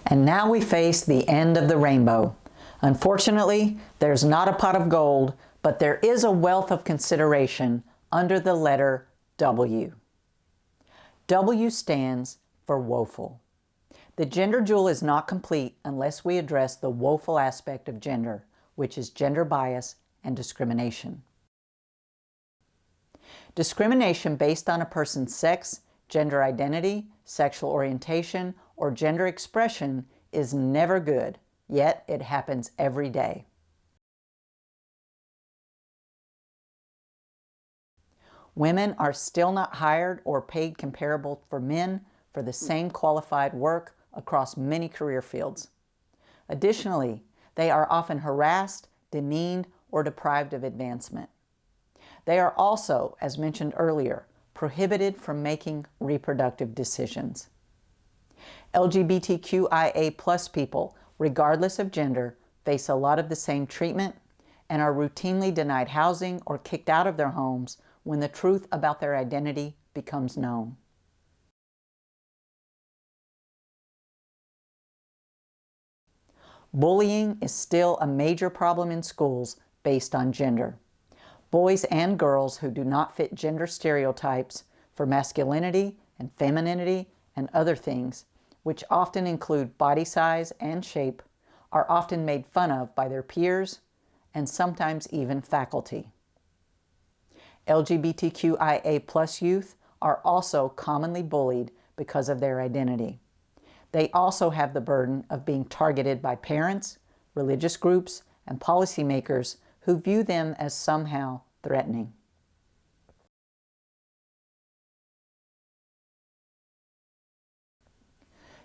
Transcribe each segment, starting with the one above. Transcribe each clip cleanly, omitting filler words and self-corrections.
And now we face the end of the rainbow. Unfortunately, there's not a pot of gold, but there is a wealth of consideration under the letter W. W stands for woeful. The gender jewel is not complete unless we address the woeful aspect of gender, which is gender bias and discrimination. Discrimination based on a person's sex, gender identity, sexual orientation, or gender expression is never good, yet it happens every day. Women are still not hired or paid comparable for men for the same qualified work across many career fields. Additionally, they are often harassed, demeaned, or deprived of advancement. They are also, as mentioned earlier, prohibited from making reproductive decisions. LGBTQIA+ people, regardless of gender, face a lot of the same treatment and are routinely denied housing or kicked out of their homes when the truth about their identity becomes known. Bullying is still a major problem in schools based on gender. Boys and girls who do not fit gender stereotypes for masculinity and femininity and other things, which often include body size and shape, are often made fun of by their peers and sometimes even faculty. LGBTQIA+ youth are also commonly bullied because of their identity. They also have the burden of being targeted by parents, religious groups, and policymakers who view them as somehow threatening.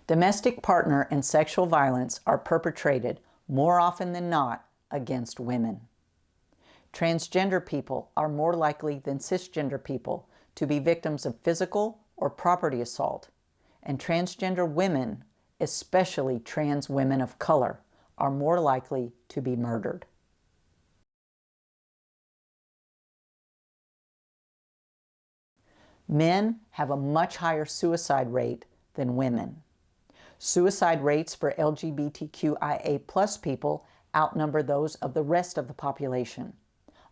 Domestic partner and sexual violence are perpetrated more often than not against women. Transgender people are more likely than cisgender people to be victims of physical or property assault, and transgender women, especially trans women of color, are more likely to be murdered. Men have a much higher suicide rate than women. Suicide rates for LGBTQIA+ people outnumber those of the rest of the population.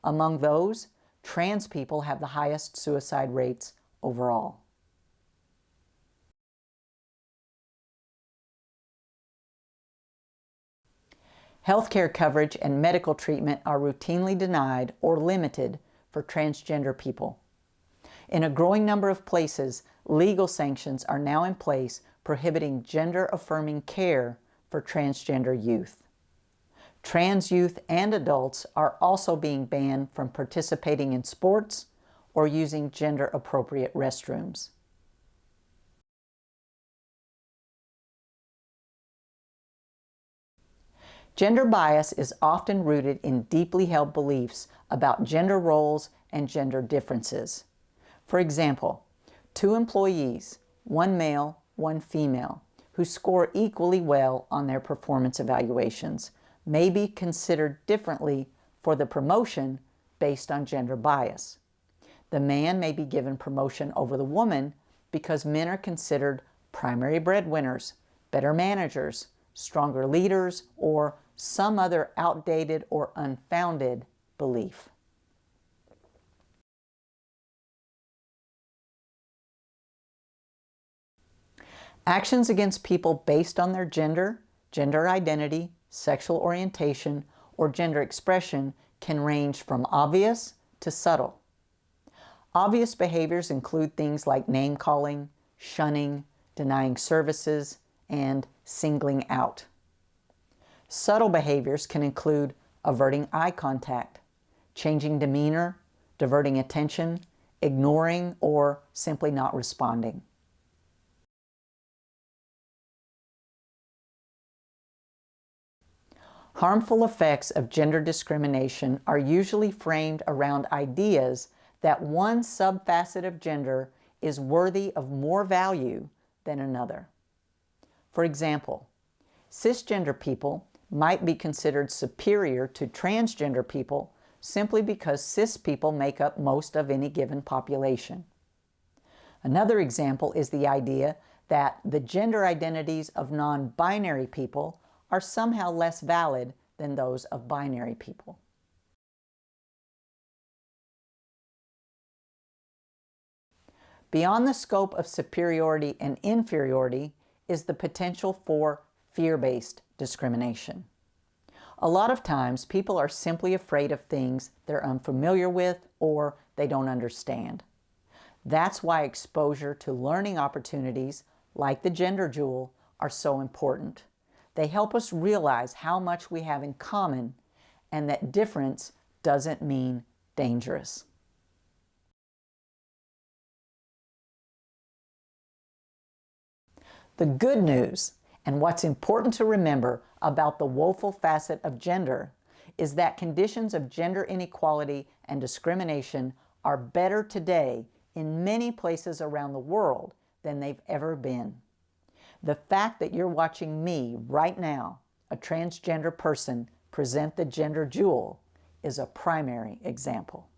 Among those, trans people have the highest suicide rates overall. Healthcare coverage and medical treatment are routinely denied or limited for transgender people. In a growing number of places, legal sanctions are now in place prohibiting gender-affirming care for transgender youth. Trans youth and adults are also being banned from participating in sports or using gender-appropriate restrooms. Gender bias is often rooted in deeply held beliefs about gender roles and gender differences. For example, two employees, one male, one female, who score equally well on their performance evaluations may be considered differently for the promotion based on gender bias. The man may be given promotion over the woman because men are considered primary breadwinners, better managers, stronger leaders, or some other outdated or unfounded belief. Actions against people based on their gender, gender identity, sexual orientation, or gender expression can range from obvious to subtle. Obvious behaviors include things like name-calling, shunning, denying services, and singling out. Subtle behaviors can include averting eye contact, changing demeanor, diverting attention, ignoring, or simply not responding. Harmful effects of gender discrimination are usually framed around ideas that one subfacet of gender is worthy of more value than another. For example, cisgender people might be considered superior to transgender people simply because cis people make up most of any given population. Another example is the idea that the gender identities of non-binary people are somehow less valid than those of binary people. Beyond the scope of superiority and inferiority is the potential for fear-based discrimination. A lot of times, people are simply afraid of things they're unfamiliar with or they don't understand. That's why exposure to learning opportunities like the Gender Jewel are so important. They help us realize how much we have in common and that difference doesn't mean dangerous. The good news, and what's important to remember about the woeful facet of gender, is that conditions of gender inequality and discrimination are better today in many places around the world than they've ever been. The fact that you're watching me right now, a transgender person, present the Gender Jewel, is a primary example.